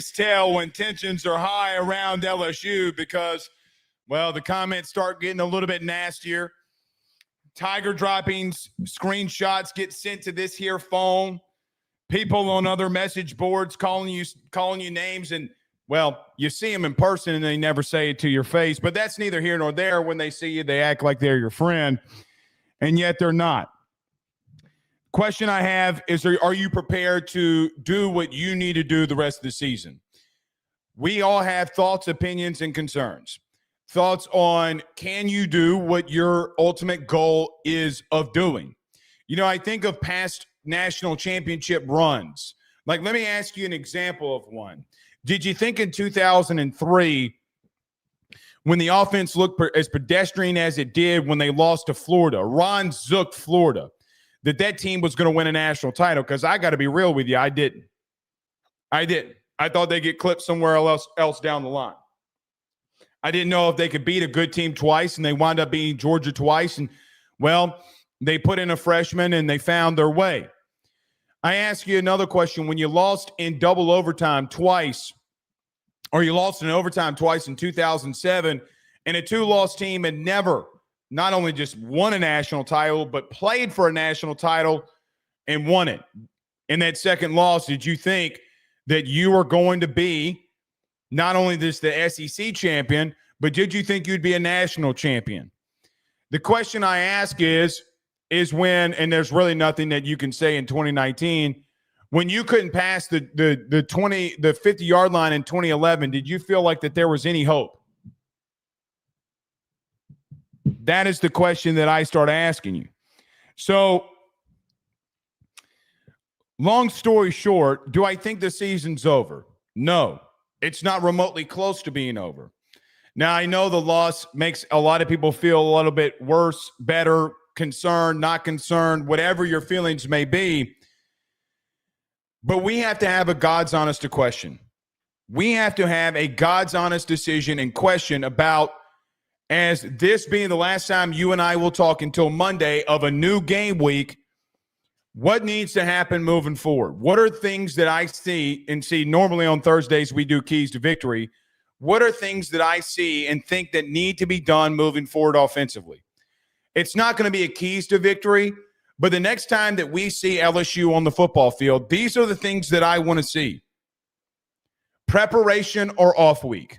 tell when tensions are high around LSU because, well, the comments start getting a little bit nastier. Tiger droppings, screenshots get sent to this here phone. People on other message boards calling you names, and, well, you see them in person and they never say it to your face. But that's neither here nor there. When they see you, they act like they're your friend, and yet they're not. Question I have is, are you prepared to do what you need to do the rest of the season? We all have thoughts, opinions, and concerns. Thoughts on, can you do what your ultimate goal is of doing? You know, I think of past national championship runs. Like, let me ask you an example of one. Did you think in 2003, when the offense looked as pedestrian as it did when they lost to Florida, Ron Zook, Florida, that team was going to win a national title? Because I got to be real with you, I didn't. I thought they'd get clipped somewhere else down the line. I didn't know if they could beat a good team twice, and they wound up beating Georgia twice. And, well, they put in a freshman, and they found their way. I ask you another question. When you lost in double overtime twice, or you lost in overtime twice in 2007, and a two-loss team had never not only just won a national title, but played for a national title and won it. In that second loss, did you think that you were going to be not only the SEC champion, but did you think you'd be a national champion? The question I ask is when, and there's really nothing that you can say in 2019, when you couldn't pass the 50-yard line in 2011, did you feel like that there was any hope? That is the question that I start asking you. So, long story short, do I think the season's over? No, it's not remotely close to being over. Now, I know the loss makes a lot of people feel a little bit worse, better, concerned, not concerned, whatever your feelings may be. But we have to have a God's honest question. We have to have a God's honest decision and question about, as this being the last time you and I will talk until Monday of a new game week, what needs to happen moving forward? What are things that I see normally on Thursdays we do Keys to Victory. What are things that I see and think that need to be done moving forward offensively? It's not going to be a Keys to Victory, but the next time that we see LSU on the football field, these are the things that I want to see. Preparation or off week.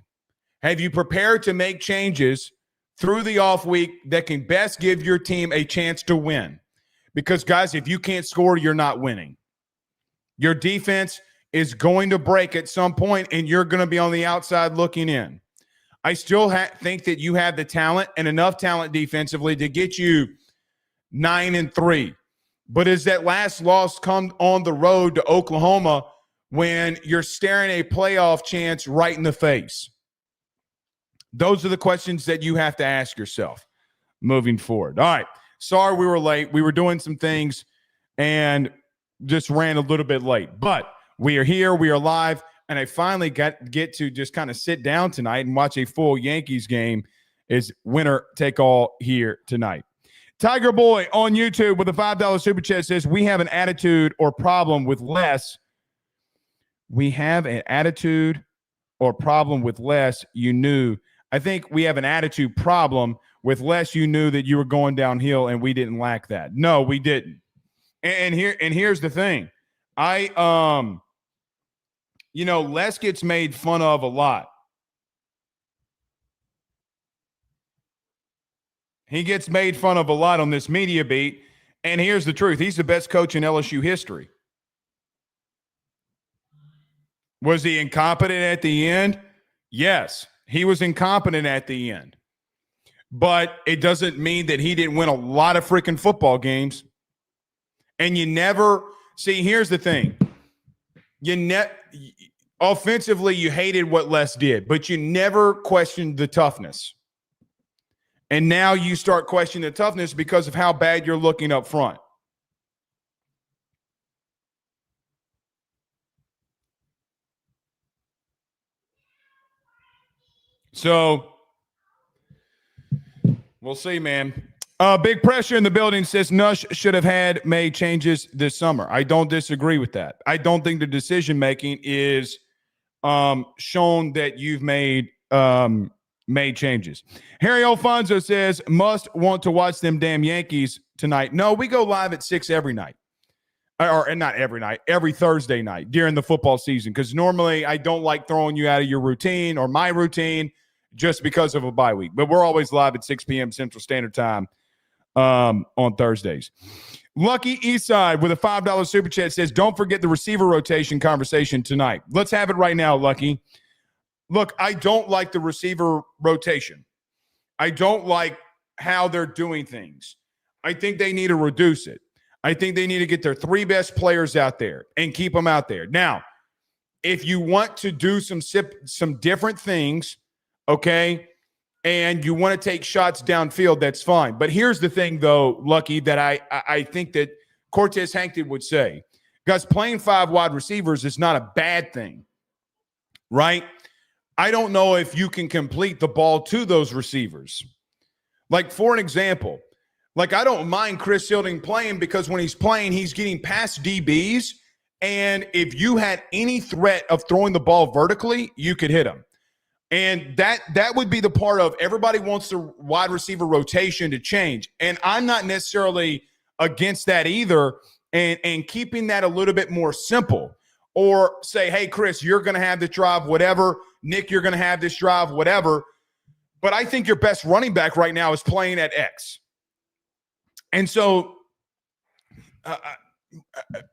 Have you prepared to make changes through the off week that can best give your team a chance to win? Because, guys, if you can't score, you're not winning. Your defense is going to break at some point, and you're going to be on the outside looking in. I still think that you have the talent and enough talent defensively to get you 9-3. But as that last loss come on the road to Oklahoma when you're staring a playoff chance right in the face? Those are the questions that you have to ask yourself moving forward. All right. Sorry we were late. We were doing some things and just ran a little bit late. But we are here. We are live. And I finally get to just kind of sit down tonight and watch a full Yankees game. Is winner take all here tonight. Tiger Boy on YouTube with a $5 super chat says, we have an attitude or problem with less. We have an attitude or problem with less. You knew. I think we have an attitude problem with less. You knew that you were going downhill, and we didn't lack that. No, we didn't. And here's the thing. Les gets made fun of a lot. He gets made fun of a lot on this media beat. And here's the truth. He's the best coach in LSU history. Was he incompetent at the end? Yes, he was incompetent at the end. But it doesn't mean that he didn't win a lot of freaking football games. And you never – see, here's the thing. Offensively, you hated what Les did, but you never questioned the toughness. And now you start questioning the toughness because of how bad you're looking up front. So we'll see, man. Big pressure in the building says Nush should have made changes this summer. I don't disagree with that. I don't think the decision-making is shown that you've made changes. Harry Alfonso says, must want to watch them damn Yankees tonight. No, we go live at 6 every night. Or not every night, every Thursday night during the football season, because normally I don't like throwing you out of your routine or my routine just because of a bye week. But we're always live at 6 p.m. Central Standard Time on Thursdays. Lucky Eastside with a $5 super chat says, don't forget the receiver rotation conversation tonight. Let's have it right now, Lucky. Look, I don't like the receiver rotation. I don't like how they're doing things. I think they need to reduce it. I think they need to get their 3 best players out there and keep them out there. Now, if you want to do some different things, okay, and you want to take shots downfield, that's fine. But here's the thing, though, Lucky, that I think that Cortez Hankton would say. Guys, playing 5 wide receivers is not a bad thing, right? I don't know if you can complete the ball to those receivers. Like, for an example, like, I don't mind Chris Hilding playing because when he's playing, he's getting past DBs. And if you had any threat of throwing the ball vertically, you could hit him. And that would be the part of everybody wants the wide receiver rotation to change. And I'm not necessarily against that either. And keeping that a little bit more simple. Or say, hey, Chris, you're going to have this drive, whatever. Nick, you're going to have this drive, whatever. But I think your best running back right now is playing at X. And so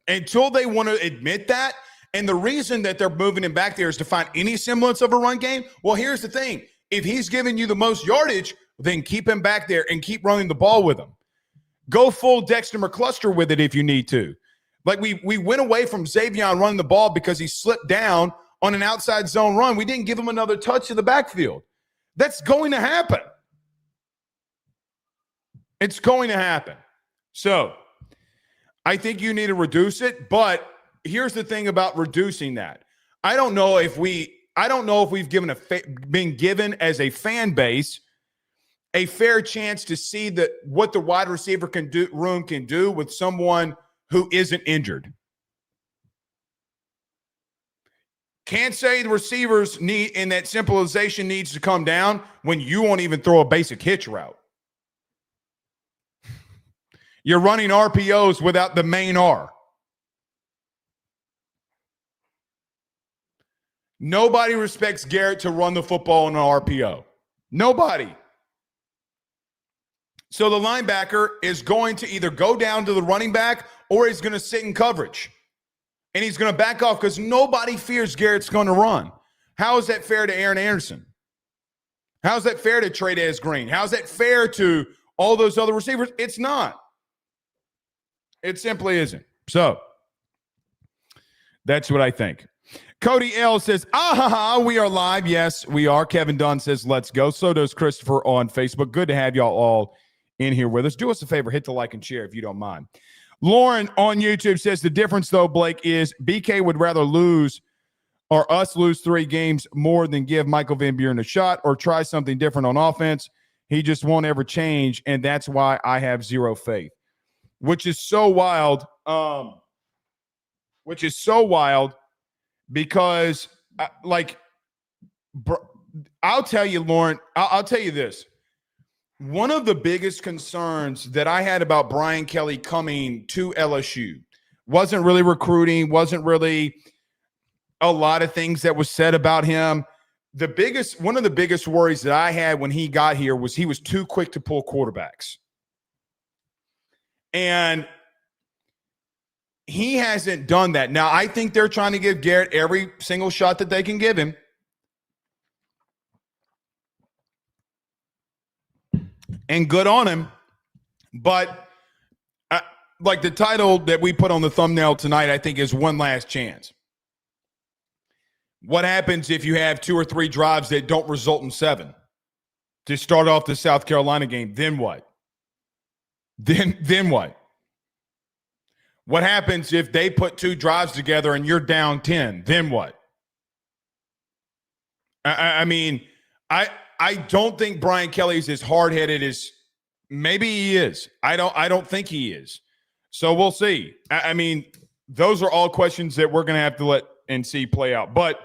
until they want to admit that, and the reason that they're moving him back there is to find any semblance of a run game, well, here's the thing. If he's giving you the most yardage, then keep him back there and keep running the ball with him. Go full Dexter McCluster with it if you need to. Like we went away from Xavion running the ball because he slipped down on an outside zone run. We didn't give him another touch in the backfield. That's going to happen. It's going to happen. So I think you need to reduce it. But here's the thing about reducing that. I don't know if we've been given as a fan base a fair chance to see what the wide receiver room can do with someone who isn't injured. Can't say the receivers need, and that simplification needs to come down when you won't even throw a basic hitch route. You're running RPOs without the main R. Nobody respects Garrett to run the football on an RPO. Nobody. So the linebacker is going to either go down to the running back or he's going to sit in coverage. And he's going to back off because nobody fears Garrett's going to run. How is that fair to Aaron Anderson? How is that fair to Trey Green? How is that fair to all those other receivers? It's not. It simply isn't. So that's what I think. Cody L says, we are live. Yes, we are. Kevin Dunn says, let's go. So does Christopher on Facebook. Good to have y'all all in here with us. Do us a favor, hit the like and share if you don't mind. Lauren on YouTube says, the difference, though, Blake, is BK would rather lose or us lose 3 games more than give Michael Van Buren a shot or try something different on offense. He just won't ever change, and that's why I have zero faith, which is so wild. Because, I'll tell you, Lauren, I'll tell you this. One of the biggest concerns that I had about Brian Kelly coming to LSU wasn't really recruiting, wasn't really a lot of things that was said about him. One of the biggest worries that I had when he got here was he was too quick to pull quarterbacks. And he hasn't done that. Now, I think they're trying to give Garrett every single shot that they can give him. And good on him. But like the title that we put on the thumbnail tonight, I think is One Last Chance. What happens if you have 2 or 3 drives that don't result in 7 to start off the South Carolina game? Then what? Then what? What happens if they put 2 drives together and you're down 10? Then what? I mean, I don't think Brian Kelly's as hard-headed as maybe he is. I don't think he is. So we'll see. I mean, those are all questions that we're going to have to let and see play out. But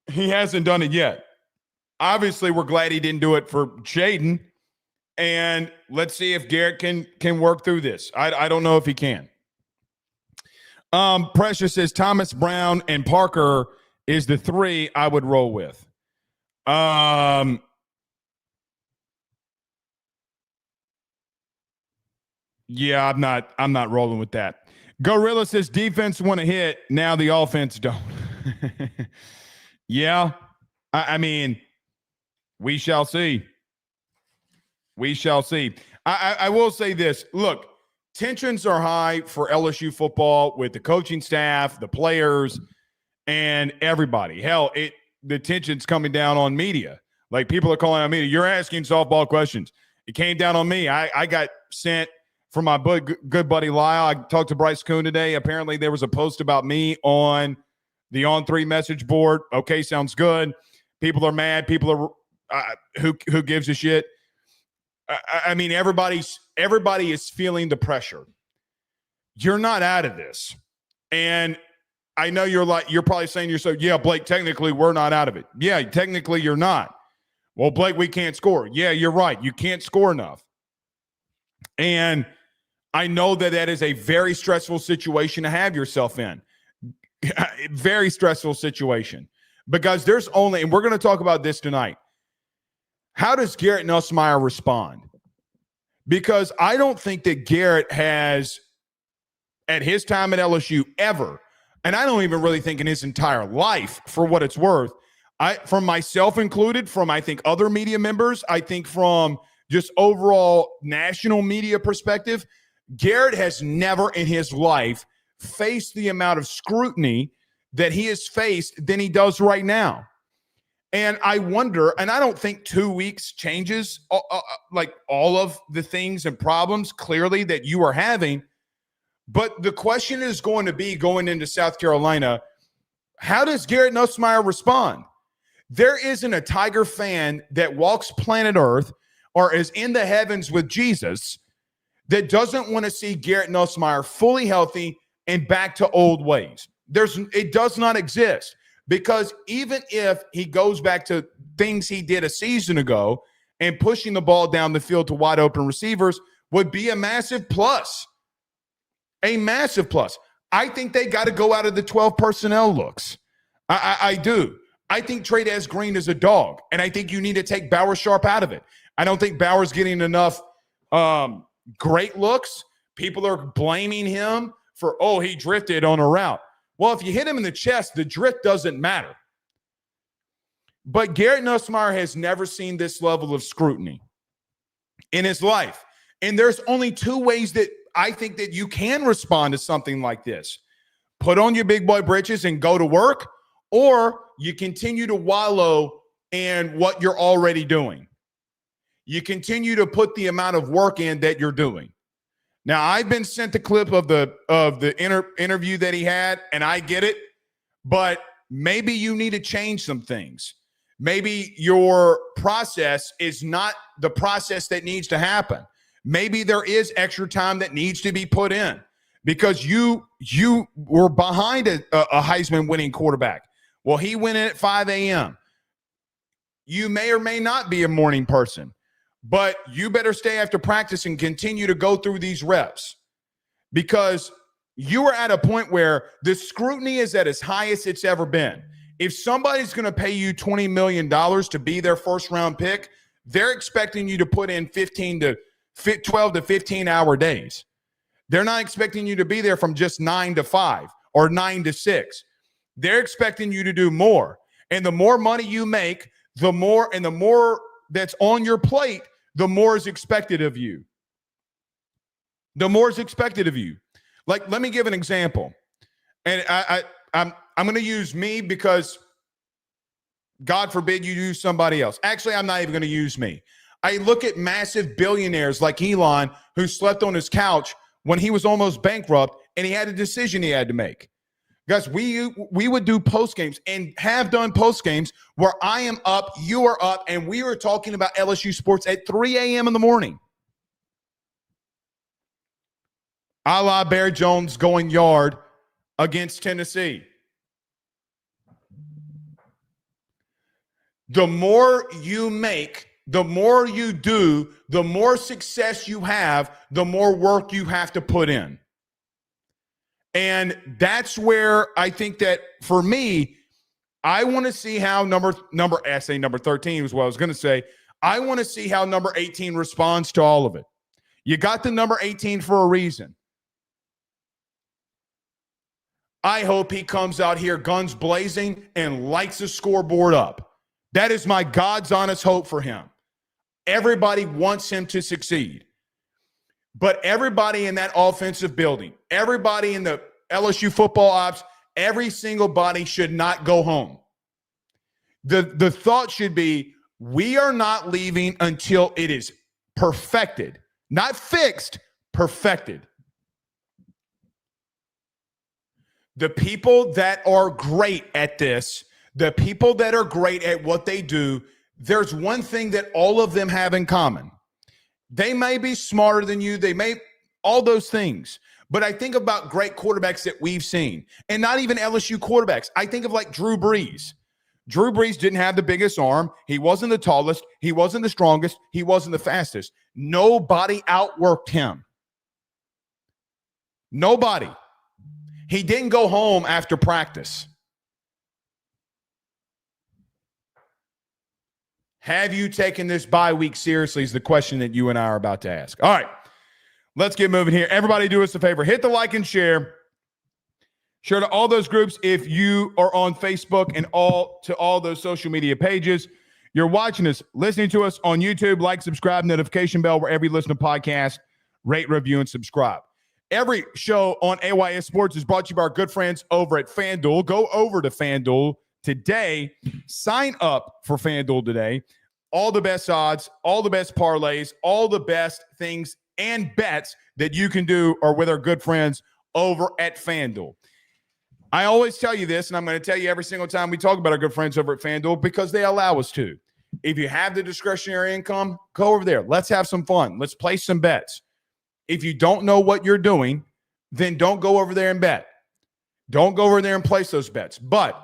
He hasn't done it yet. Obviously, we're glad he didn't do it for Jaden. And let's see if Garrett can work through this. I don't know if he can. Precious says Thomas Brown and Parker is the three I would roll with. Yeah, I'm not rolling with that. Gorilla says defense want to hit, now the offense don't. Yeah, I mean, we shall see. We shall see. I will say this. Look, tensions are high for LSU football with the coaching staff, the players, and everybody. Hell, the tension's coming down on media. Like, people are calling on media. You're asking softball questions. It came down on me. I got sent from my good buddy Lyle. I talked to Bryce Kuhn today. Apparently, there was a post about me on the On3 message board. Okay, sounds good. People are mad. People are who gives a shit. I mean, everybody is feeling the pressure. You're not out of this. And I know you're probably saying to yourself, yeah, Blake, technically we're not out of it. Yeah, technically you're not. Well, Blake, we can't score. Yeah, you're right. You can't score enough. And I know that is a very stressful situation to have yourself in. Very stressful situation. Because there's only, and we're going to talk about this tonight, how does Garrett Nussmeier respond? Because I don't think that Garrett has, at his time at LSU, ever, and I don't even really think in his entire life, for what it's worth, from myself included, from I think other media members, I think from just overall national media perspective, Garrett has never in his life faced the amount of scrutiny that he has faced than he does right now. And I wonder, and I don't think 2 weeks changes like all of the things and problems clearly that you are having. But the question is going to be, going into South Carolina, how does Garrett Nussmeier respond? There isn't a Tiger fan that walks planet Earth or is in the heavens with Jesus that doesn't want to see Garrett Nussmeier fully healthy and back to old ways. It does not exist. Because even if he goes back to things he did a season ago and pushing the ball down the field to wide open receivers would be a massive plus. A massive plus. I think they got to go out of the 12 personnel looks. I do. I think Trey'Dez Green is a dog, and I think you need to take Bauer Sharp out of it. I don't think Bauer's getting enough great looks. People are blaming him for, he drifted on a route. Well, if you hit him in the chest, the drift doesn't matter. But Garrett Nussmeier has never seen this level of scrutiny in his life. And there's only two ways that I think that you can respond to something like this. Put on your big boy britches and go to work, or you continue to wallow in what you're already doing. You continue to put the amount of work in that you're doing. Now, I've been sent the clip of the interview that he had, and I get it, but maybe you need to change some things. Maybe your process is not the process that needs to happen. Maybe there is extra time that needs to be put in because you were behind a Heisman winning quarterback. Well, he went in at 5 a.m. You may or may not be a morning person. But you better stay after practice and continue to go through these reps because you are at a point where the scrutiny is at its highest it's ever been. If somebody's going to pay you $20 million to be their first-round pick, they're expecting you to put in 12 to 15-hour days. They're not expecting you to be there from just 9 to 5 or 9 to 6. They're expecting you to do more. And the more money you make, the more that's on your plate, the more is expected of you. The more is expected of you. Like, let me give an example. And I'm going to use me because God forbid you use somebody else. Actually, I'm not even going to use me. I look at massive billionaires like Elon who slept on his couch when he was almost bankrupt and he had a decision he had to make. Guys, we would do post games and have done post games where I am up, you are up, and we were talking about LSU sports at 3 a.m. in the morning. A la Bear Jones going yard against Tennessee. The more you make, the more you do, the more success you have, the more work you have to put in. And that's where I think that for me, I want to see how number 13 is what I was going to say. I want to see how number 18 responds to all of it. You got the number 18 for a reason. I hope he comes out here guns blazing and lights the scoreboard up. That is my God's honest hope for him. Everybody wants him to succeed. But everybody in that offensive building, everybody in the LSU football ops, every single body should not go home. The thought should be, we are not leaving until it is perfected. Not fixed, perfected. The people that are great at this, the people that are great at what they do, there's one thing that all of them have in common. They may be smarter than you. They may, all those things. But I think about great quarterbacks that we've seen, and not even LSU quarterbacks. I think of like Drew Brees. Drew Brees didn't have the biggest arm. He wasn't the tallest. He wasn't the strongest. He wasn't the fastest. Nobody outworked him. Nobody. He didn't go home after practice. Have you taken this bye week seriously is the question that you and I are about to ask. All right, let's get moving here. Everybody do us a favor. Hit the like and share. Share to all those groups if you are on Facebook and all those social media pages. You're watching us, listening to us on YouTube. Like, subscribe, notification bell wherever you listen to podcasts. Rate, review, and subscribe. Every show on ayssports is brought to you by our good friends over at FanDuel. Go over to FanDuel today. Sign up for FanDuel today. All the best odds, all the best parlays, all the best things and bets that you can do are with our good friends over at FanDuel. I always tell you this, and I'm going to tell you every single time we talk about our good friends over at FanDuel because they allow us to. If you have the discretionary income, go over there. Let's have some fun. Let's place some bets. If you don't know what you're doing, then don't go over there and bet. Don't go over there and place those bets. But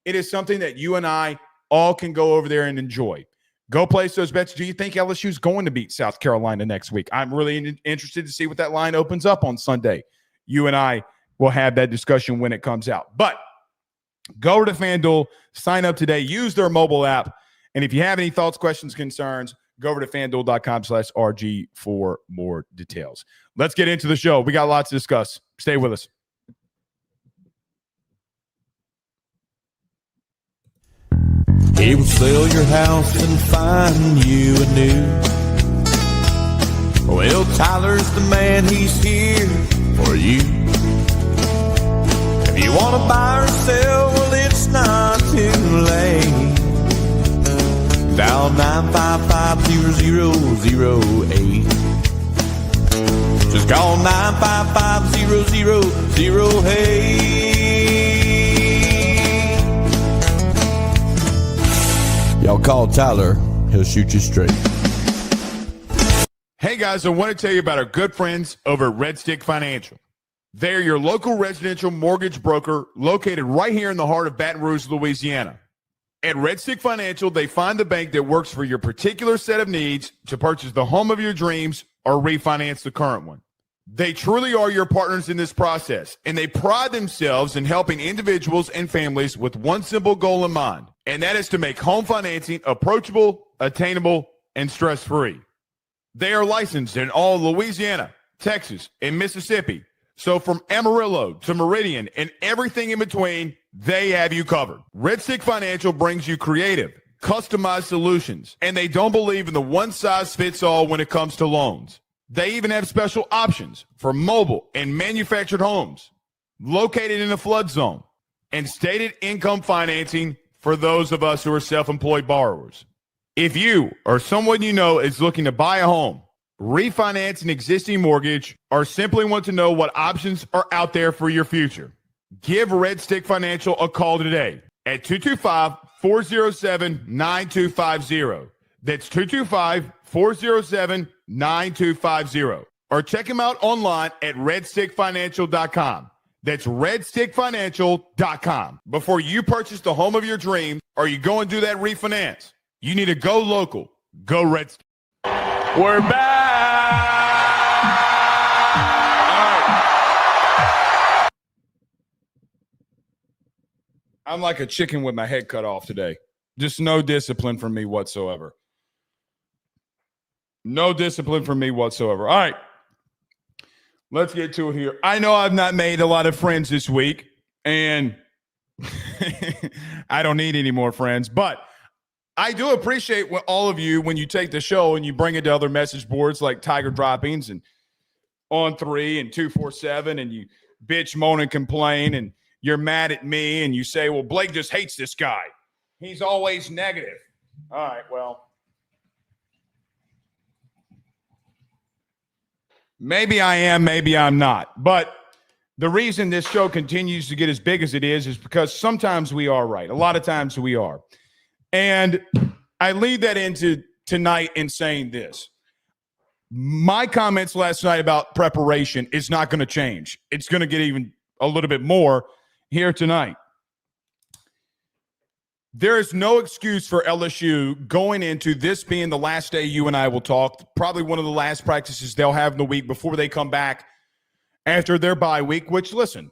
it is something that you and I all can go over there and enjoy. Go place those bets. Do you think LSU is going to beat South Carolina next week? I'm really interested to see what that line opens up on Sunday. You and I will have that discussion when it comes out. But go over to FanDuel, sign up today, use their mobile app. And if you have any thoughts, questions, concerns, go over to FanDuel.com/RG for more details. Let's get into the show. We got lots to discuss. Stay with us. He will sell your house and find you a new. Well, Tyler's the man, he's here for you. If you want to buy or sell, well, it's not too late. Dial 955-0008. Just call 955-0008. Y'all call Tyler, he'll shoot you straight. Hey guys, I want to tell you about our good friends over at Red Stick Financial. They're your local residential mortgage broker located right here in the heart of Baton Rouge, Louisiana. At Red Stick Financial, they find the bank that works for your particular set of needs to purchase the home of your dreams or refinance the current one. They truly are your partners in this process, and they pride themselves in helping individuals and families with one simple goal in mind, and that is to make home financing approachable, attainable, and stress-free. They are licensed in all Louisiana, Texas, and Mississippi. So from Amarillo to Meridian and everything in between, they have you covered. Red Stick Financial brings you creative, customized solutions, and they don't believe in the one-size-fits-all when it comes to loans. They even have special options for mobile and manufactured homes located in a flood zone and stated income financing for those of us who are self-employed borrowers. If you or someone you know is looking to buy a home, refinance an existing mortgage, or simply want to know what options are out there for your future, give Red Stick Financial a call today at 225-407-9250. That's 225-407-9250. Or check them out online at redstickfinancial.com. That's redstickfinancial.com. Before you purchase the home of your dreams or you go and do that refinance, you need to go local. Go Red Stick. We're back. I'm like a chicken with my head cut off today. Just no discipline from me whatsoever. No discipline from me whatsoever. All right. Let's get to it here. I know I've not made a lot of friends this week, and I don't need any more friends, but I do appreciate all of you when you take the show and you bring it to other message boards like Tiger Droppings and On 3 and 247, and you bitch, moan, and complain, and you're mad at me, and you say, well, Blake just hates this guy. He's always negative. All right, well, maybe I am, maybe I'm not. But the reason this show continues to get as big as it is because sometimes we are right. A lot of times we are. And I lead that into tonight in saying this. My comments last night about preparation is not going to change. It's going to get even a little bit more here tonight. There is no excuse for LSU going into this being the last day you and I will talk, probably one of the last practices they'll have in the week before they come back after their bye week, which, listen,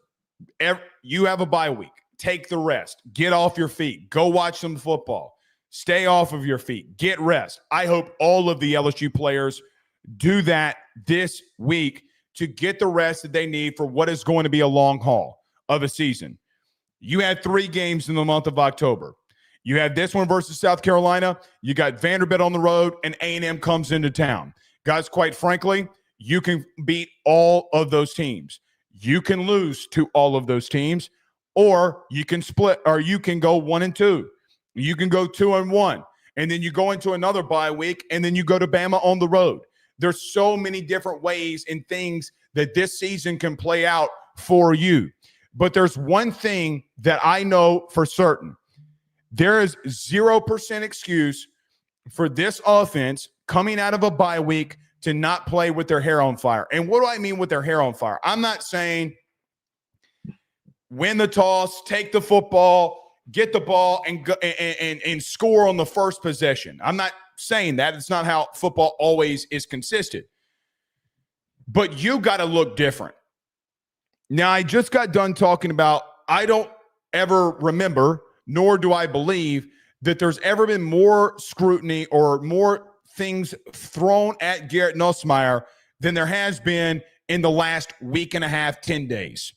you have a bye week. Take the rest. Get off your feet. Go watch some football. Stay off of your feet. Get rest. I hope all of the LSU players do that this week to get the rest that they need for what is going to be a long haul of a season. You had 3 games in the month of October. You had this one versus South Carolina. You got Vanderbilt on the road, and A&M comes into town. Guys, quite frankly, you can beat all of those teams. You can lose to all of those teams, or you can split, or you can go 1-2. You can go 2-1, and then you go into another bye week, and then you go to Bama on the road. There's so many different ways and things that this season can play out for you. But there's one thing that I know for certain. There is 0% excuse for this offense coming out of a bye week to not play with their hair on fire. And what do I mean with their hair on fire? I'm not saying win the toss, take the football, get the ball, and go, and score on the first possession. I'm not saying that. It's not how football always is consistent. But you got to look different. Now, I just got done talking about I don't ever remember, nor do I believe, that there's ever been more scrutiny or more things thrown at Garrett Nussmeier than there has been in the last week and a half, 10 days.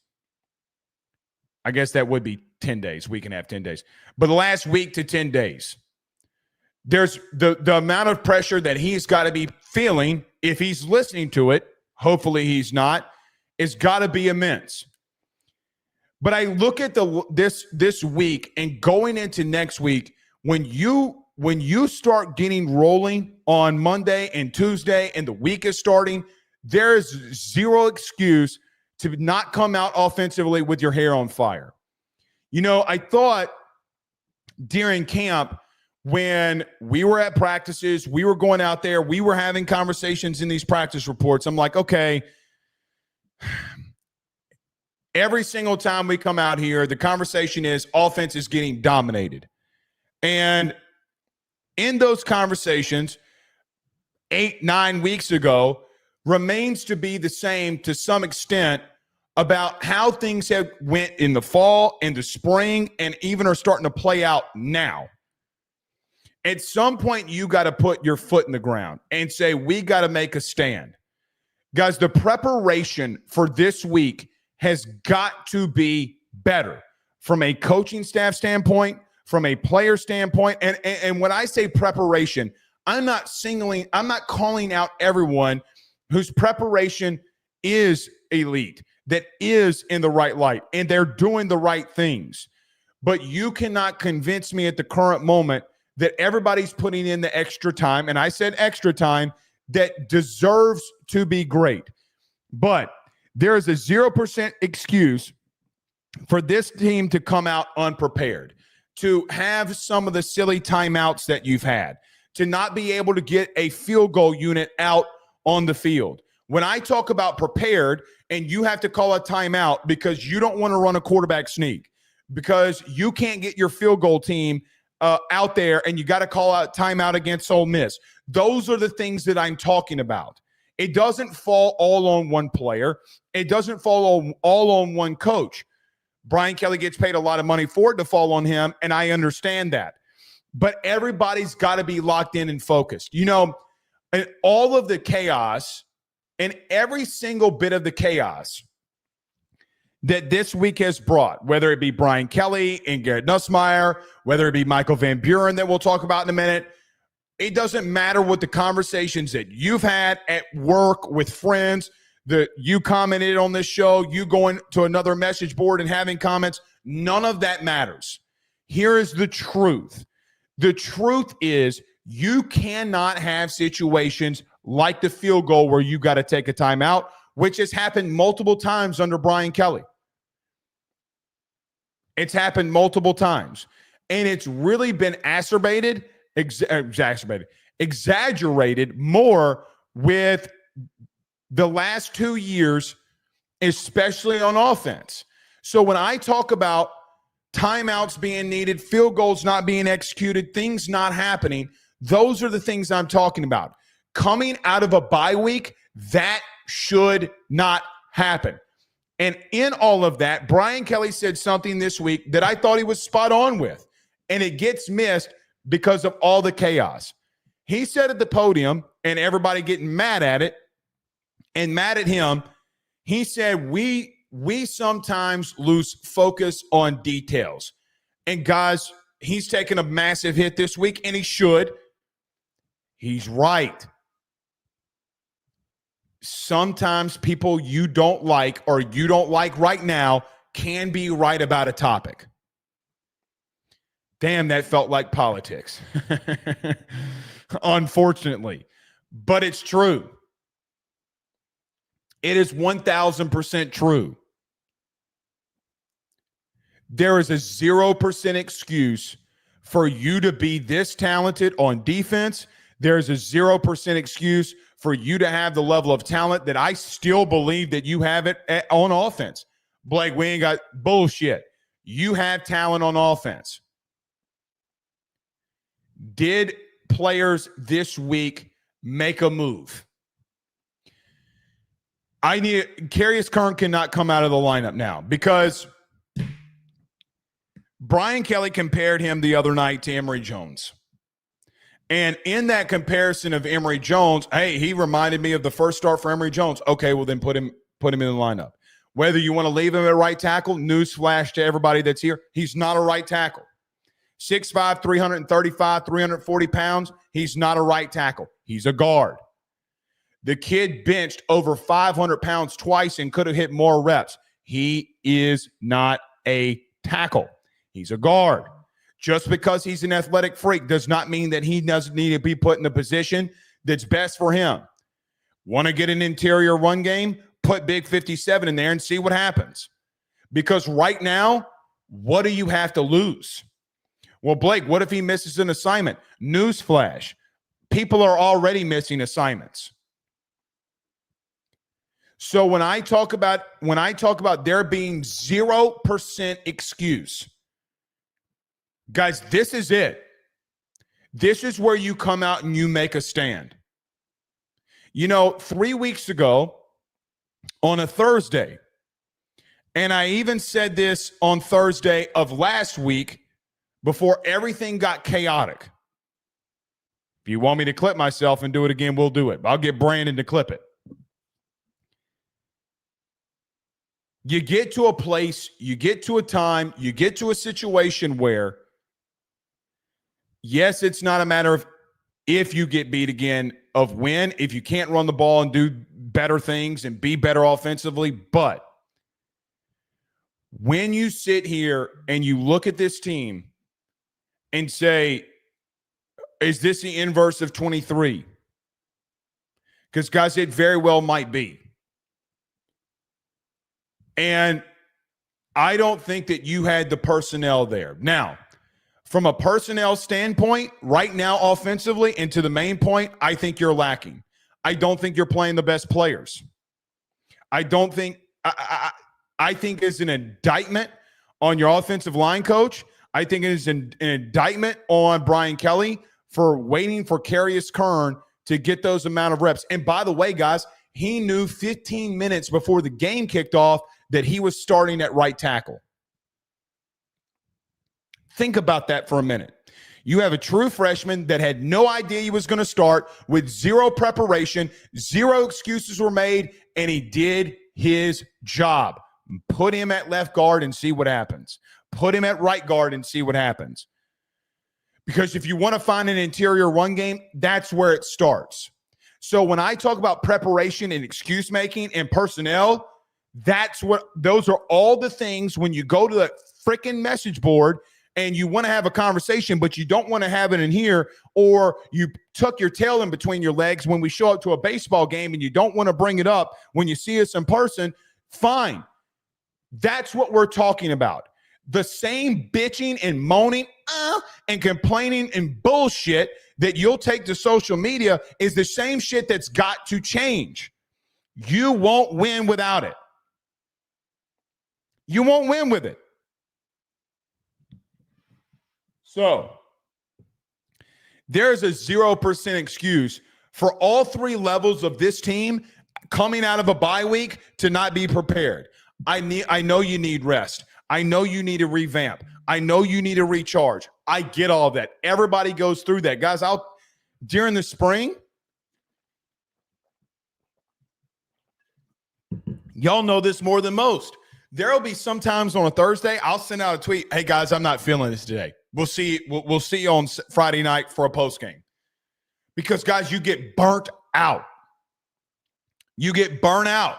I guess that would be 10 days, week and a half, 10 days. But the last week to 10 days, there's the amount of pressure that he's got to be feeling, if he's listening to it, hopefully he's not, it's got to be immense. But I look at this week and going into next week, when you start getting rolling on Monday and Tuesday and the week is starting, there is zero excuse to not come out offensively with your hair on fire. You know, I thought during camp, when we were at practices, we were going out there, we were having conversations in these practice reports. I'm like, okay, every single time we come out here, the conversation is offense is getting dominated. And in those conversations, 8-9 weeks ago, remains to be the same to some extent about how things have went in the fall, in the spring, and even are starting to play out now. At some point, you got to put your foot in the ground and say, we got to make a stand. Guys, the preparation for this week has got to be better from a coaching staff standpoint, from a player standpoint. And when I say preparation, I'm not calling out everyone whose preparation is elite, that is in the right light, and they're doing the right things. But you cannot convince me at the current moment that everybody's putting in the extra time, and I said extra time, that deserves to be great. But there is a 0% excuse for this team to come out unprepared, to have some of the silly timeouts that you've had, to not be able to get a field goal unit out on the field. When I talk about prepared and you have to call a timeout because you don't want to run a quarterback sneak, because you can't get your field goal team out there and you got to call out timeout against Ole Miss. Those are the things that I'm talking about. It doesn't fall all on one player. It doesn't fall all on one coach. Brian Kelly gets paid a lot of money for it to fall on him, and I understand that. But everybody's got to be locked in and focused. You know, and all of the chaos and every single bit of the chaos that this week has brought, whether it be Brian Kelly and Garrett Nussmeier, whether it be Michael Van Buren that we'll talk about in a minute, it doesn't matter what the conversations that you've had at work with friends, that you commented on this show, you going to another message board and having comments, none of that matters. Here is the truth. The truth is you cannot have situations like the field goal where you got to take a timeout, which has happened multiple times under Brian Kelly. It's happened multiple times. And it's really been exaggerated more with the last 2 years, especially on offense. So when I talk about timeouts being needed, field goals not being executed, things not happening, those are the things I'm talking about. Coming out of a bye week, that should not happen. And in all of that, Brian Kelly said something this week that I thought he was spot on with, and it gets missed because of all the chaos. He said at the podium, and everybody getting mad at it and mad at him, he said, we sometimes lose focus on details. And guys, he's taken a massive hit this week, and he should. He's right. Sometimes people you don't like or you don't like right now can be right about a topic. Damn, that felt like politics. Unfortunately. But it's true. It is 1,000% true. There is a 0% excuse for you to be this talented on defense. There's a 0% excuse for you to have the level of talent that I still believe that you have it on offense. Blake, we ain't got bullshit. You have talent on offense. Did players this week make a move? Karius Kern cannot come out of the lineup now because Brian Kelly compared him the other night to Emory Jones. And in that comparison of Emory Jones, hey, he reminded me of the first start for Emory Jones. Okay, well then put him in the lineup. Whether you want to leave him at right tackle, newsflash to everybody that's here, he's not a right tackle. 6'5", 335, 340 pounds, he's not a right tackle. He's a guard. The kid benched over 500 pounds twice and could have hit more reps. He is not a tackle. He's a guard. Just because he's an athletic freak does not mean that he doesn't need to be put in the position that's best for him. Want to get an interior run game? Put Big 57 in there and see what happens. Because right now, what do you have to lose? Well, Blake, what if he misses an assignment? Newsflash. People are already missing assignments. So when I talk about there being 0% excuse, guys, this is it. This is where you come out and you make a stand. You know, 3 weeks ago on a Thursday, and I even said this on Thursday of last week before everything got chaotic. If you want me to clip myself and do it again, we'll do it. I'll get Brandon to clip it. You get to a place, you get to a time, you get to a situation where, yes, it's not a matter of if you get beat again, of when, if you can't run the ball and do better things and be better offensively. But when you sit here and you look at this team and say, is this the inverse of 23? Because, guys, it very well might be. And I don't think that you had the personnel there. Now, from a personnel standpoint, right now offensively, and to the main point, I think you're lacking. I don't think you're playing the best players. I don't think I think it's an indictment on your offensive line coach. I think it is an indictment on Brian Kelly for waiting for Carius Kern to get those amount of reps. And by the way, guys, he knew 15 minutes before the game kicked off that he was starting at right tackle. Think about that for a minute. You have a true freshman that had no idea he was going to start with zero preparation, zero excuses were made, and he did his job. Put him at left guard and see what happens. Put him at right guard and see what happens. Because if you want to find an interior run game, that's where it starts. So when I talk about preparation and excuse making and personnel, those are all the things when you go to the freaking message board and you want to have a conversation, but you don't want to have it in here, or you tuck your tail in between your legs when we show up to a baseball game and you don't want to bring it up when you see us in person, fine. That's what we're talking about. The same bitching and moaning and complaining and bullshit that you'll take to social media is the same shit that's got to change. You won't win without it. You won't win with it. So there's a 0% excuse for all three levels of this team coming out of a bye week to not be prepared. I know you need rest. I know you need a revamp. I know you need a recharge. I get all that. Everybody goes through that. Guys, during the spring, y'all know this more than most. There will be sometimes on a Thursday, I'll send out a tweet, hey, guys, I'm not feeling this today. We'll see you on Friday night for a post game. Because, guys, you get burnt out. You get burnt out.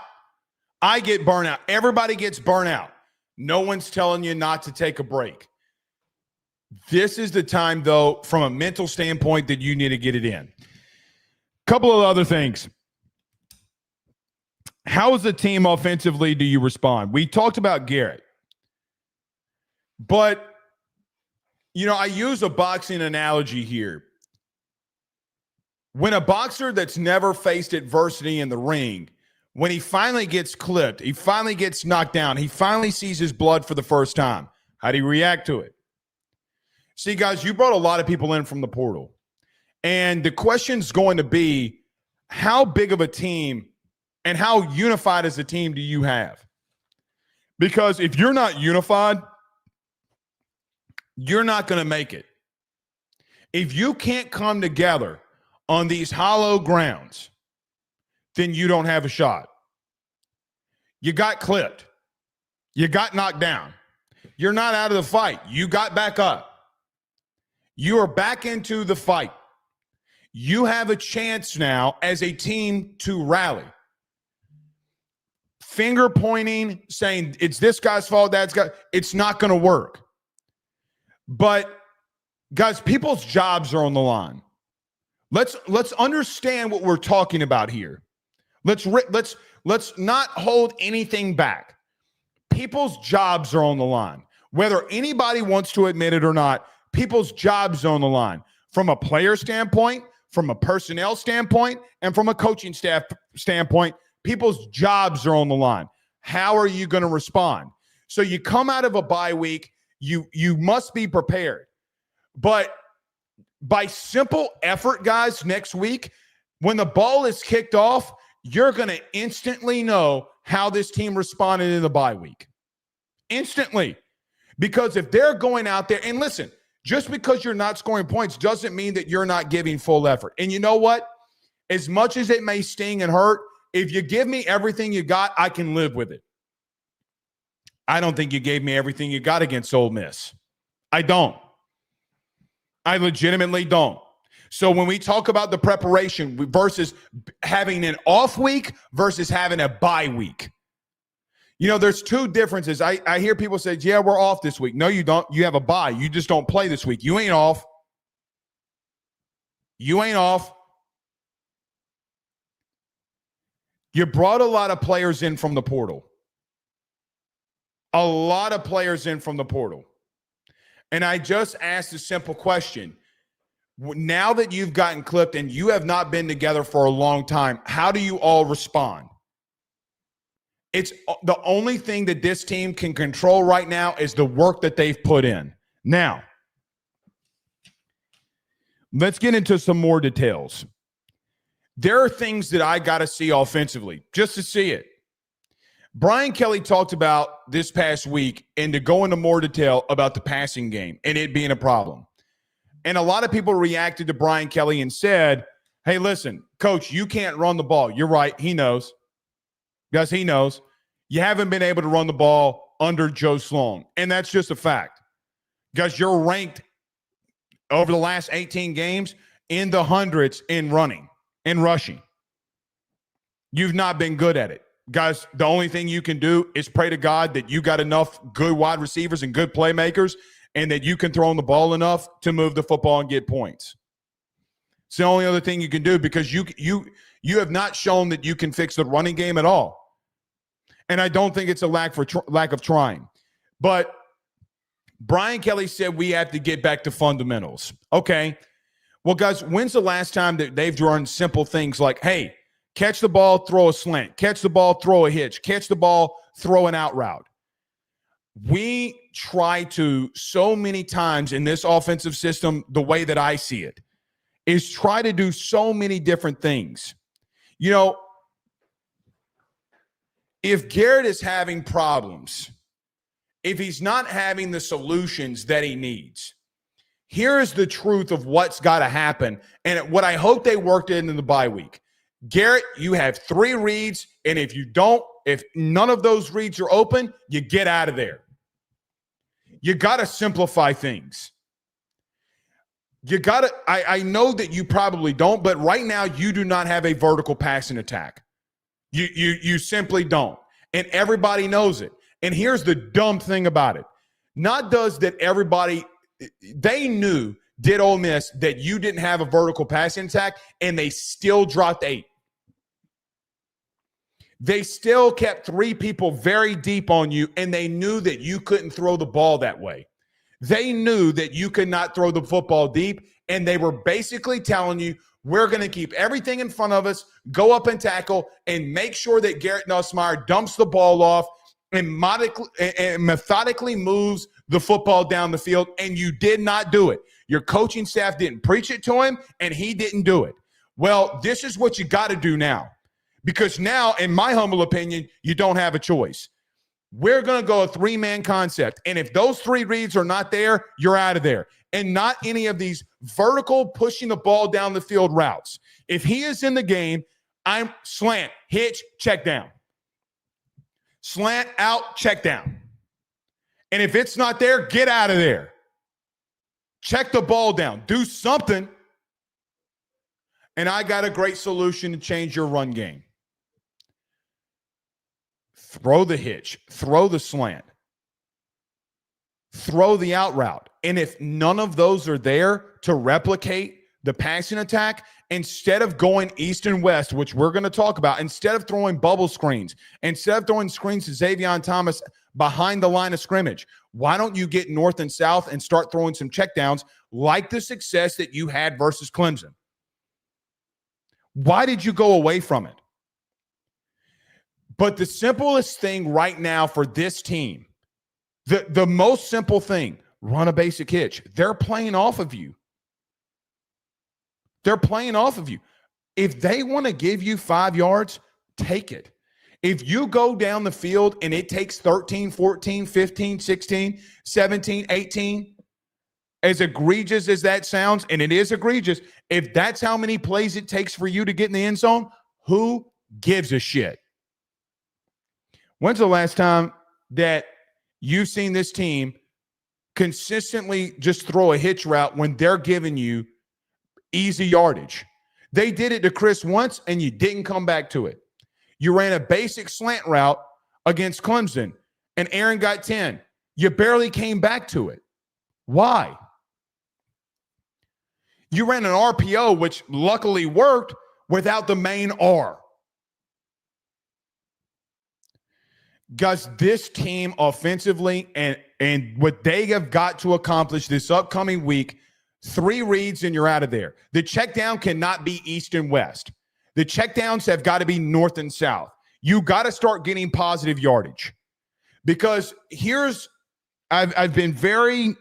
I get burnt out. Everybody gets burnt out. No one's telling you not to take a break. This is the time, though, from a mental standpoint, that you need to get it in. Couple of other things. How as a team offensively do you respond? We talked about Garrett. But, I use a boxing analogy here. When a boxer that's never faced adversity in the ring, when he finally gets clipped, he finally gets knocked down, he finally sees his blood for the first time, how do you react to it? See, guys, you brought a lot of people in from the portal. And the question's going to be, how big of a team and how unified as a team do you have? Because if you're not unified, you're not going to make it. If you can't come together on these hollow grounds, then you don't have a shot. You got clipped. You got knocked down. You're not out of the fight. You got back up. You are back into the fight. You have a chance now as a team to rally. Finger pointing, saying it's this guy's fault, that's guy, it's not going to work. But guys, people's jobs are on the line. Let's understand what we're talking about here. Let's not hold anything back. People's jobs are on the line. Whether anybody wants to admit it or not, people's jobs are on the line. From a player standpoint, from a personnel standpoint, and from a coaching staff standpoint, people's jobs are on the line. How are you going to respond? So you come out of a bye week, you must be prepared. But by simple effort, guys, next week, when the ball is kicked off, you're going to instantly know how this team responded in the bye week. Instantly. Because if they're going out there, and listen, just because you're not scoring points doesn't mean that you're not giving full effort. And you know what? As much as it may sting and hurt, if you give me everything you got, I can live with it. I don't think you gave me everything you got against Ole Miss. I don't. I legitimately don't. So when we talk about the preparation versus having an off week versus having a bye week, there's two differences. I hear people say, yeah, we're off this week. No, you don't. You have a bye. You just don't play this week. You ain't off. You ain't off. You brought a lot of players in from the portal. A lot of players in from the portal. And I just asked a simple question. Now that you've gotten clipped and you have not been together for a long time, how do you all respond? It's the only thing that this team can control right now is the work that they've put in. Now, let's get into some more details. There are things that I got to see offensively just to see it. Brian Kelly talked about this past week and to go into more detail about the passing game and it being a problem. And a lot of people reacted to Brian Kelly and said, hey, listen, coach, you can't run the ball. You're right. He knows. Guys, he knows. You haven't been able to run the ball under Joe Sloan. And that's just a fact. Guys, you're ranked over the last 18 games in the hundreds in running and rushing. You've not been good at it. Guys, the only thing you can do is pray to God that you got enough good wide receivers and good playmakers and that you can throw on the ball enough to move the football and get points. It's the only other thing you can do because you have not shown that you can fix the running game at all. And I don't think it's a lack of trying. But Brian Kelly said we have to get back to fundamentals. Okay. Well, guys, when's the last time that they've run simple things like, hey, catch the ball, throw a slant, catch the ball, throw a hitch, catch the ball, throw an out route? We try to so many times in this offensive system, the way that I see it, is try to do so many different things. You know, if Garrett is having problems, if he's not having the solutions that he needs, here's the truth of what's got to happen. And what I hope they worked in the bye week. Garrett, you have 3 reads, and if none of those reads are open, you get out of there. You got to simplify things. You got to, I know that you probably don't, but right now you do not have a vertical passing attack. You simply don't. And everybody knows it. And here's the dumb thing about it. They knew, did Ole Miss, that you didn't have a vertical passing attack, and they still dropped 8. They still kept 3 people very deep on you, and they knew that you couldn't throw the ball that way. They knew that you could not throw the football deep, and they were basically telling you, we're going to keep everything in front of us, go up and tackle, and make sure that Garrett Nussmeier dumps the ball off and methodically moves the football down the field, and you did not do it. Your coaching staff didn't preach it to him, and he didn't do it. Well, this is what you got to do now. Because now, in my humble opinion, you don't have a choice. We're going to go a 3-man concept. And if those 3 reads are not there, you're out of there. And not any of these vertical pushing the ball down the field routes. If he is in the game, I'm slant, hitch, check down. Slant, out, check down. And if it's not there, get out of there. Check the ball down. Do something. And I got a great solution to change your run game. Throw the hitch. Throw the slant. Throw the out route. And if none of those are there to replicate the passing attack, instead of going east and west, which we're going to talk about, instead of throwing bubble screens, instead of throwing screens to Xavion Thomas behind the line of scrimmage, why don't you get north and south and start throwing some checkdowns like the success that you had versus Clemson? Why did you go away from it? But the simplest thing right now for this team, the most simple thing, run a basic hitch. They're playing off of you. They're playing off of you. If they want to give you 5 yards, take it. If you go down the field and it takes 13, 14, 15, 16, 17, 18, as egregious as that sounds, and it is egregious, if that's how many plays it takes for you to get in the end zone, who gives a shit? When's the last time that you've seen this team consistently just throw a hitch route when they're giving you easy yardage? They did it to Chris once, and you didn't come back to it. You ran a basic slant route against Clemson, and Aaron got 10. You barely came back to it. Why? You ran an RPO, which luckily worked, without the main R. Guys, this team offensively and what they have got to accomplish this upcoming week, 3 reads and you're out of there. The check down cannot be east and west. The check downs have got to be north and south. You got to start getting positive yardage, because I've been very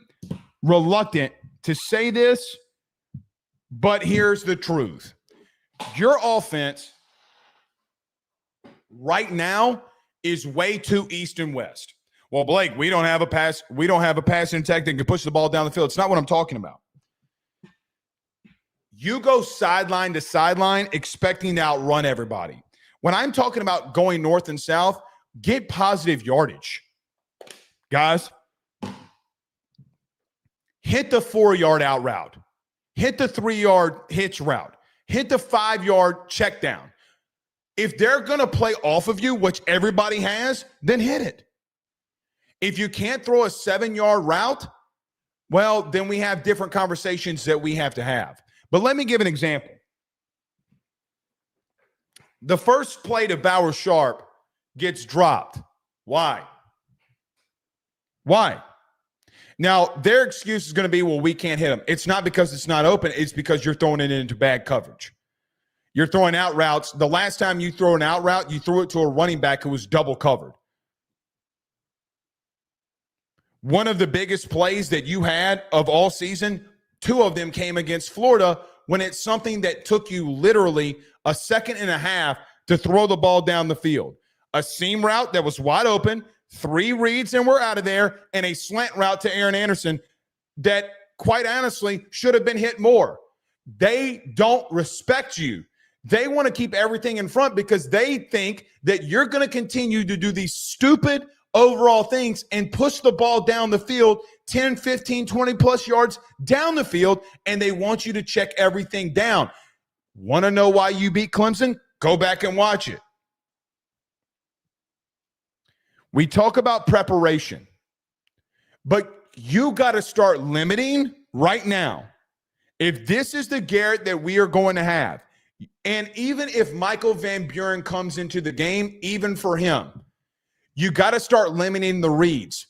reluctant to say this, but here's the truth. Your offense right now is way too east and west. Well, Blake, we don't have a passing attack that can push the ball down the field. It's not what I'm talking about. You go sideline to sideline expecting to outrun everybody. When I'm talking about going north and south, get positive yardage. Guys, hit the 4-yard out route. Hit the 3-yard hitch route. Hit the 5-yard check down. If they're going to play off of you, which everybody has, then hit it. If you can't throw a 7-yard route, well, then we have different conversations that we have to have. But let me give an example. The first play to Bauer Sharp gets dropped. Why? Now, their excuse is going to be, well, we can't hit him. It's not because it's not open. It's because you're throwing it into bad coverage. You're throwing out routes. The last time you throw an out route, you threw it to a running back who was double covered. One of the biggest plays that you had of all season, 2 of them came against Florida, when it's something that took you literally a second and a half to throw the ball down the field. A seam route that was wide open, 3 reads and we're out of there, and a slant route to Aaron Anderson that, quite honestly, should have been hit more. They don't respect you. They want to keep everything in front because they think that you're going to continue to do these stupid overall things and push the ball down the field 10, 15, 20 plus yards down the field, and they want you to check everything down. Want to know why you beat Clemson? Go back and watch it. We talk about preparation, but you got to start limiting right now. If this is the Garrett that we are going to have, and even if Michael Van Buren comes into the game, even for him, you got to start limiting the reads.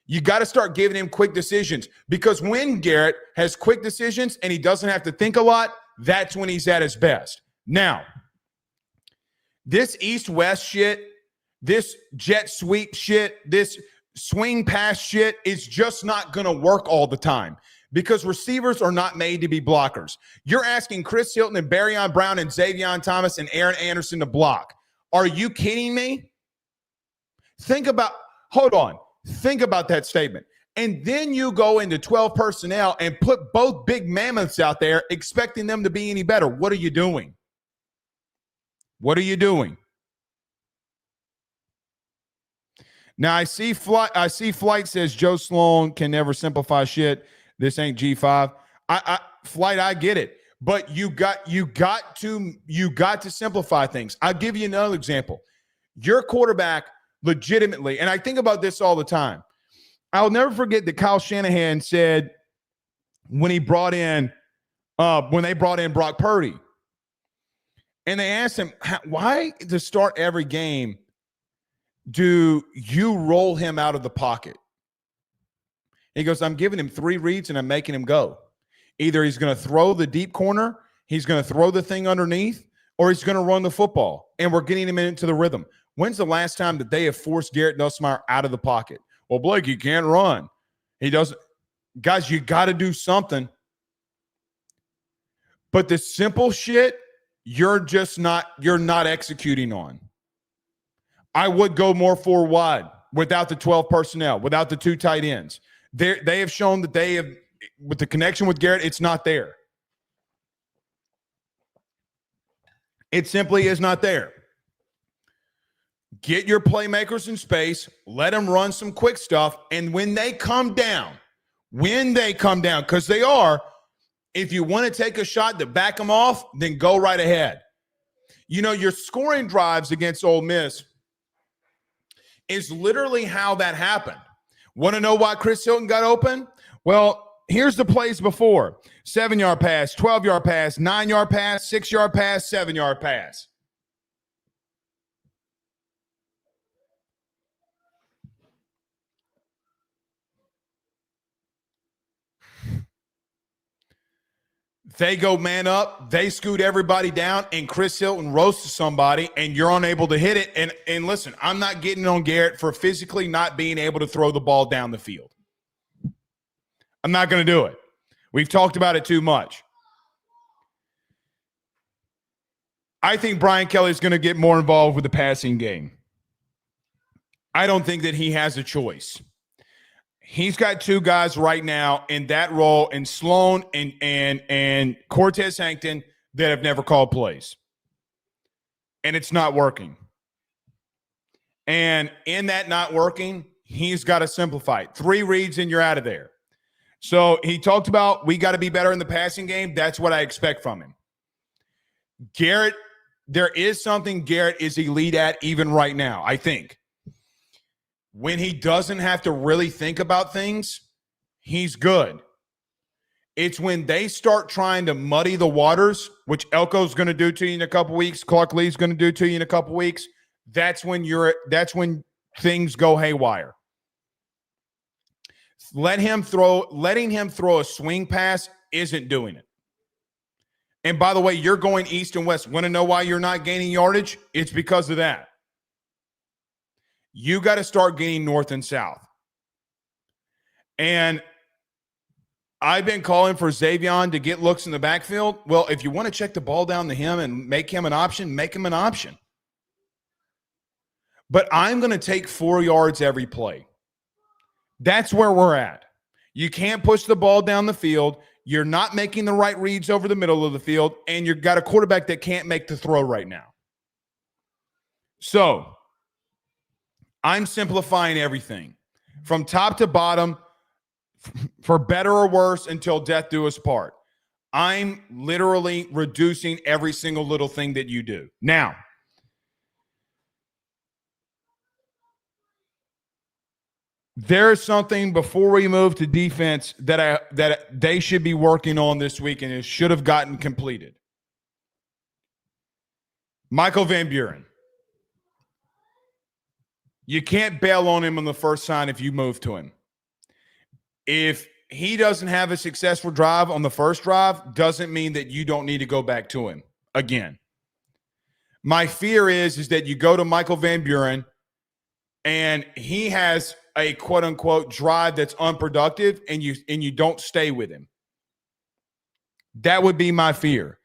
You got to start giving him quick decisions, because when Garrett has quick decisions and he doesn't have to think a lot, that's when he's at his best. Now, this east-west shit, this jet sweep shit, this swing pass shit is just not going to work all the time, because receivers are not made to be blockers. You're asking Chris Hilton and Barryon Brown and Xavion Thomas and Aaron Anderson to block. Are you kidding me? Think about that statement. And then you go into 12 personnel and put both big mammoths out there expecting them to be any better. What are you doing? What are you doing? Now, I see Flight says Joe Sloan can never simplify shit. This ain't G5. Flight, I get it. But you got to simplify things. I'll give you another example. Your quarterback legitimately, and I think about this all the time. I'll never forget that Kyle Shanahan said when they brought in Brock Purdy, and they asked him, why to start every game do you roll him out of the pocket? He goes, I'm giving him 3 reads and I'm making him go. Either he's going to throw the deep corner, he's going to throw the thing underneath, or he's going to run the football, and we're getting him into the rhythm. When's the last time that they have forced Garrett Nussmeier out of the pocket? Well, Blake, he can't run. He doesn't. Guys, you got to do something. But the simple shit, you're not executing on. I would go more 4 wide without the 12 personnel, without the 2 tight ends. They have shown that they have, with the connection with Garrett, it's not there. It simply is not there. Get your playmakers in space, let them run some quick stuff, and when they come down, because they are, if you want to take a shot to back them off, then go right ahead. You know, your scoring drives against Ole Miss is literally how that happened. Want to know why Chris Hilton got open? Well, here's the plays before. 7-yard pass, 12-yard pass, 9-yard pass, 6-yard pass, 7-yard pass. They go man up, they scoot everybody down, and Chris Hilton roasts somebody, and you're unable to hit it. And listen, I'm not getting on Garrett for physically not being able to throw the ball down the field. I'm not going to do it. We've talked about it too much. I think Brian Kelly is going to get more involved with the passing game. I don't think that he has a choice. He's got two guys right now in that role, and Sloan and Cortez Hankton, that have never called plays. And it's not working. And in that not working, he's got to simplify it. 3 reads and you're out of there. So he talked about we got to be better in the passing game. That's what I expect from him. Garrett, there is something Garrett is elite at even right now, I think. When he doesn't have to really think about things, he's good. It's when they start trying to muddy the waters, which Elko's going to do to you in a couple weeks, Clark Lee's going to do to you in a couple weeks, that's when things go haywire. Letting him throw a swing pass isn't doing it. And by the way, you're going east and west. Want to know why you're not gaining yardage? It's because of that. You got to start gaining north and south. And I've been calling for Xavion to get looks in the backfield. Well, if you want to check the ball down to him and make him an option, make him an option. But I'm going to take 4 yards every play. That's where we're at. You can't push the ball down the field. You're not making the right reads over the middle of the field, and you've got a quarterback that can't make the throw right now. So I'm simplifying everything from top to bottom, for better or worse, until death do us part. I'm literally reducing every single little thing that you do. Now, there's something before we move to defense that they should be working on this week, and it should have gotten completed. Michael Van Buren. You can't bail on him on the first sign if you move to him. If he doesn't have a successful drive on the first drive, doesn't mean that you don't need to go back to him again. My fear is that you go to Michael Van Buren and he has a quote-unquote drive that's unproductive and you don't stay with him. That would be my fear.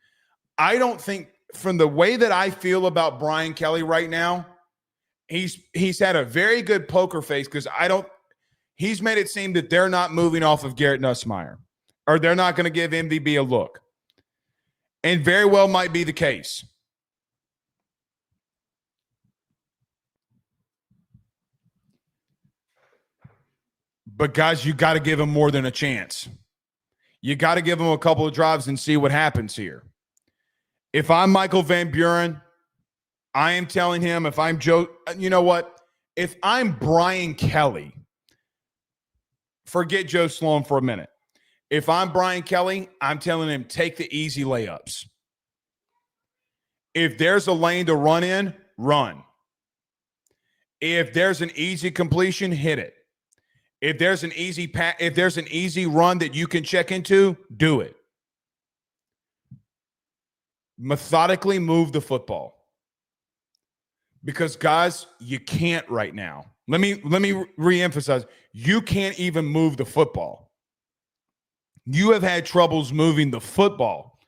I don't think, from the way that I feel about Brian Kelly right now, he's had a very good poker face, because he's made it seem that they're not moving off of Garrett Nussmeier, or they're not going to give MVB a look. And very well might be the case. But guys, you got to give him more than a chance. You got to give him a couple of drives and see what happens here. If I'm Michael Van Buren, I am telling him, if I'm Joe, you know what? If I'm Brian Kelly, forget Joe Sloan for a minute. If I'm Brian Kelly, I'm telling him, take the easy layups. If there's a lane to run in, run. If there's an easy completion, hit it. If there's an easy run that you can check into, do it. Methodically move the football. Because, guys, you can't right now. Let me reemphasize. You can't even move the football. You have had troubles moving the football.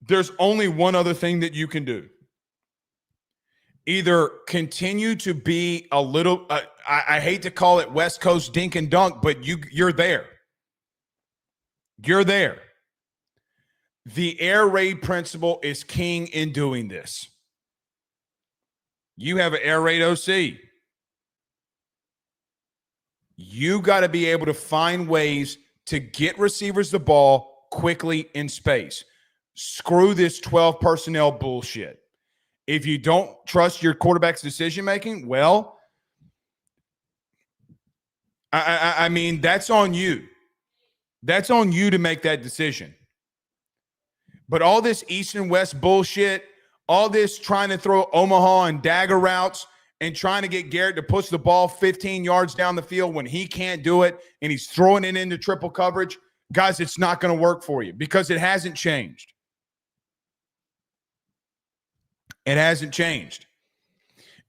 There's only one other thing that you can do. Either continue to be a little, I hate to call it West Coast dink and dunk, but you're there. You're there. The air raid principle is king in doing this. You have an air raid OC. You got to be able to find ways to get receivers the ball quickly in space. Screw this 12 personnel bullshit. If you don't trust your quarterback's decision-making, well, I mean, that's on you. That's on you to make that decision. But all this east and west bullshit, all this trying to throw Omaha and dagger routes and trying to get Garrett to push the ball 15 yards down the field when he can't do it and he's throwing it into triple coverage, Guys, it's not going to work for you because it hasn't changed. It hasn't changed.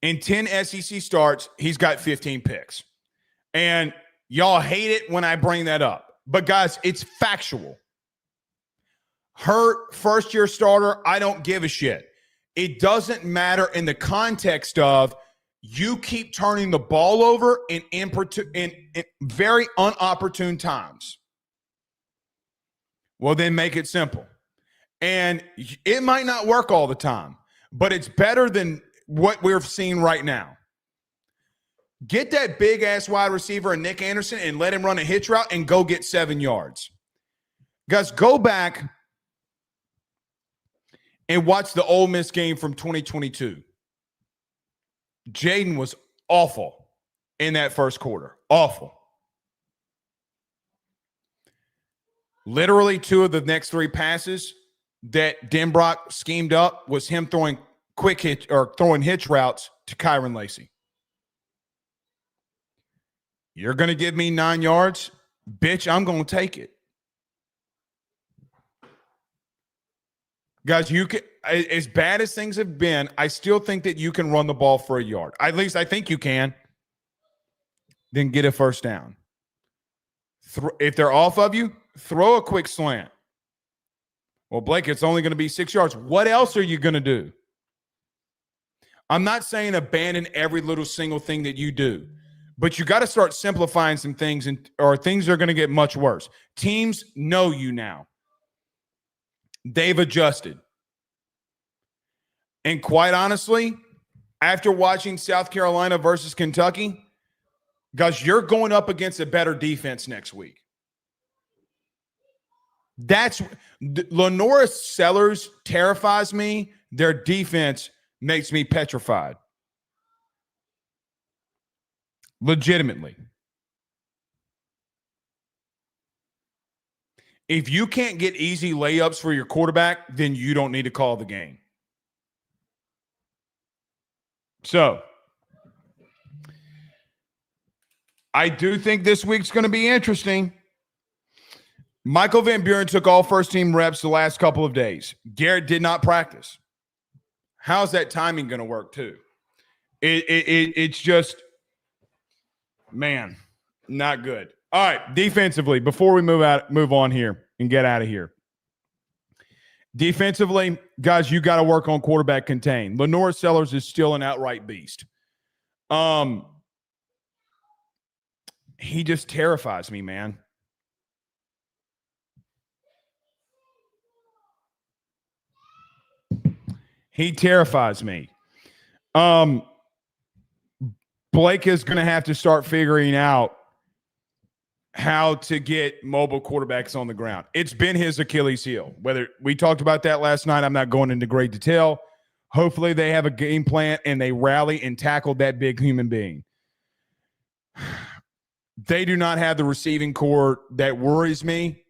In 10 SEC starts, he's got 15 picks. And y'all hate it when I bring that up. But, guys, it's factual. Her first-year starter, I don't give a shit. It doesn't matter in the context of you keep turning the ball over in very unopportune times. Well, then make it simple. And it might not work all the time, but it's better than what we're seeing right now. Get that big-ass wide receiver and Nick Anderson and let him run a hitch route and go get 7 yards. Guys, go back and watch the Ole Miss game from 2022. Jaden was awful in that first quarter. Awful. Literally 2 of the next 3 passes that Denbrock schemed up was him throwing hitch routes to Kyron Lacey. You're going to give me 9 yards? Bitch, I'm going to take it. Guys, you can, as bad as things have been, I still think that you can run the ball for a yard. At least I think you can. Then get a first down. If they're off of you, throw a quick slant. Well, Blake, it's only going to be 6 yards. What else are you going to do? I'm not saying abandon every little single thing that you do, but you got to start simplifying some things, or things are going to get much worse. Teams know you now. They've adjusted. And quite honestly, after watching South Carolina versus Kentucky, guys, you're going up against a better defense next week. Lenora Sellers terrifies me. Their defense makes me petrified. Legitimately. If you can't get easy layups for your quarterback, then you don't need to call the game. So, I do think this week's going to be interesting. Michael Van Buren took all first-team reps the last couple of days. Garrett did not practice. How's that timing going to work, too? It's just, man, not good. All right, defensively, before we move on here and get out of here. Defensively, guys, you got to work on quarterback contain. Lenora Sellers is still an outright beast. He just terrifies me, man. He terrifies me. Blake is going to have to start figuring out how to get mobile quarterbacks on the ground. It's been his Achilles heel. Whether we talked about that last night, I'm not going into great detail. Hopefully they have a game plan and they rally and tackle that big human being. They do not have the receiving core that worries me,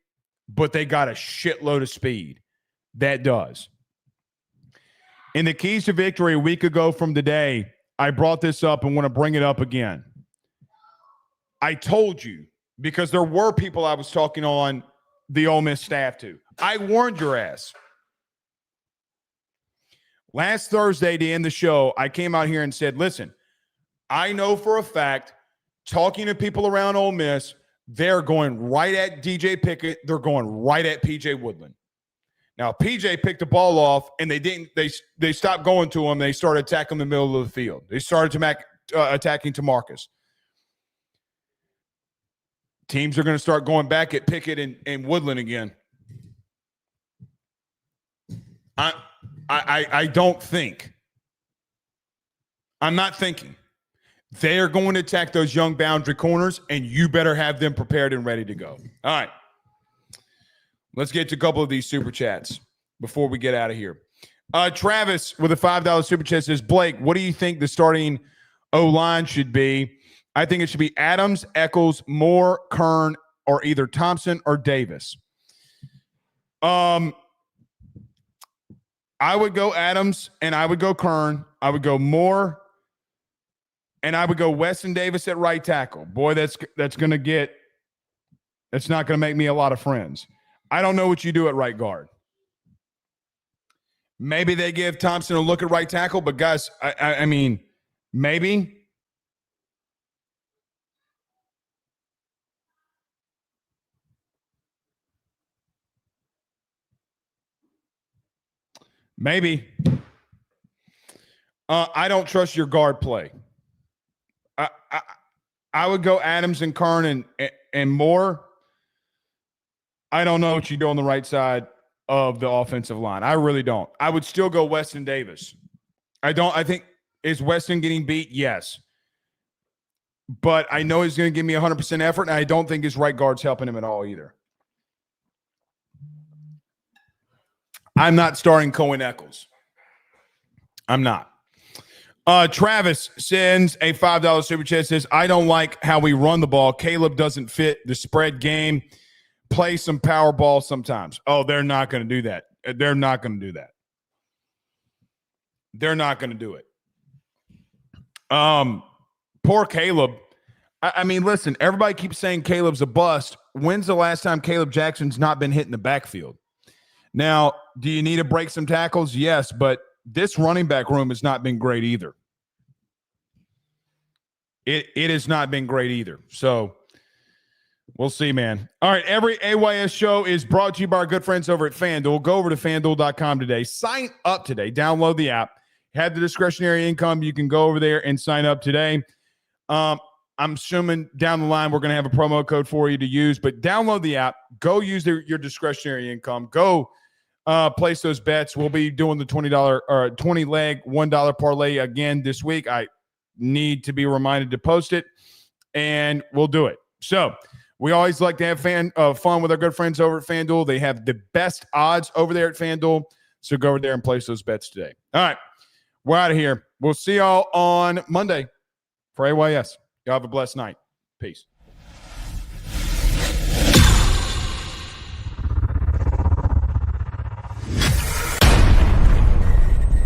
but they got a shitload of speed. That does. In the keys to victory a week ago from today, I brought this up and want to bring it up again. I told you, because there were people I was talking on the Ole Miss staff to. I warned your ass. Last Thursday to end the show, I came out here and said, listen, I know for a fact, talking to people around Ole Miss, they're going right at DJ Pickett. They're going right at PJ Woodland. Now, PJ picked the ball off, and they stopped going to him. They started attacking the middle of the field. They started attacking TaMarcus. Teams are going to start going back at Pickett and Woodland again. I don't think. I'm not thinking. They are going to attack those young boundary corners, and you better have them prepared and ready to go. All right. Let's get to a couple of these super chats before we get out of here. Travis with a $5 super chat says, Blake, what do you think the starting O-line should be? I think it should be Adams, Eccles, Moore, Kern, or either Thompson or Davis. I would go Adams, and I would go Kern. I would go Moore, and I would go Weston Davis at right tackle. Boy, that's going to get It's not going to make me a lot of friends. I don't know what you do at right guard. Maybe they give Thompson a look at right tackle, but guys, I mean, maybe. Maybe. I don't trust your guard play. I would go Adams and Kern and Moore. I don't know what you do on the right side of the offensive line. I really don't. I would still go Weston Davis. I think, is Weston getting beat? Yes. But I know he's going to give me 100% effort, and I don't think his right guard's helping him at all either. I'm not starting Cohen Eccles. I'm not. Travis sends a $5 super chat, says, I don't like how we run the ball. Caleb doesn't fit the spread game. Play some power ball sometimes. Oh, they're not going to do that. They're not going to do that. They're not going to do it. Poor Caleb. I mean, listen, everybody keeps saying Caleb's a bust. When's the last time Caleb Jackson's not been hit in the backfield? Now, do you need to break some tackles? Yes, but this running back room has not been great either. It has not been great either. So we'll see, man. All right, every AYS show is brought to you by our good friends over at FanDuel. Go over to FanDuel.com today. Sign up today. Download the app. Have the discretionary income. You can go over there and sign up today. I'm assuming down the line we're going to have a promo code for you to use, but download the app. Go use your discretionary income. Go place those bets. We'll be doing the $20 or 20 leg $1 parlay again this week. I need to be reminded to post it, and we'll do it. So we always like to have fun with our good friends over at FanDuel. They have the best odds over there at FanDuel, so go over there and place those bets today. All right, we're out of here. We'll see y'all on Monday for AYS. Y'all have a blessed night. Peace.